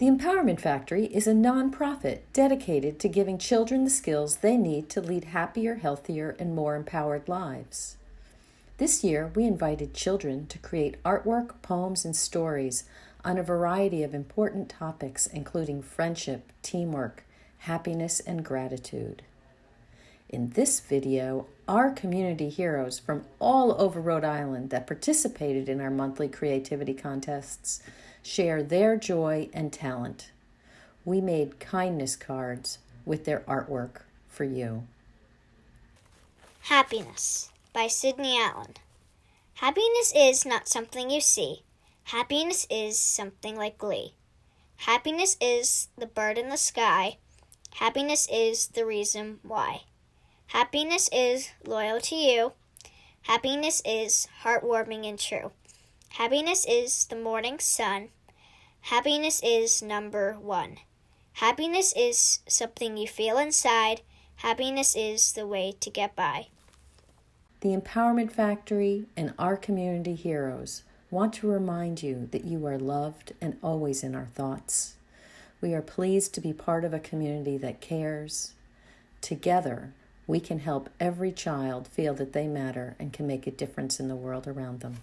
The Empowerment Factory is a nonprofit dedicated to giving children the skills they need to lead happier, healthier, and more empowered lives. This year, we invited children to create artwork, poems, and stories on a variety of important topics, including friendship, teamwork, happiness, and gratitude. In this video, our community heroes from all over Rhode Island that participated in our monthly creativity contests share their joy and talent. We made kindness cards with their artwork for you. Happiness by Sydney Allen. Happiness is not something you see. Happiness is something like glee. Happiness is the bird in the sky. Happiness is the reason why. Happiness is loyal to you. Happiness is heartwarming and true. Happiness is the morning sun. Happiness is number one. Happiness is something you feel inside. Happiness is the way to get by. The Empowerment Factory and our community heroes want to remind you that you are loved and always in our thoughts. We are pleased to be part of a community that cares. Together, we can help every child feel that they matter and can make a difference in the world around them.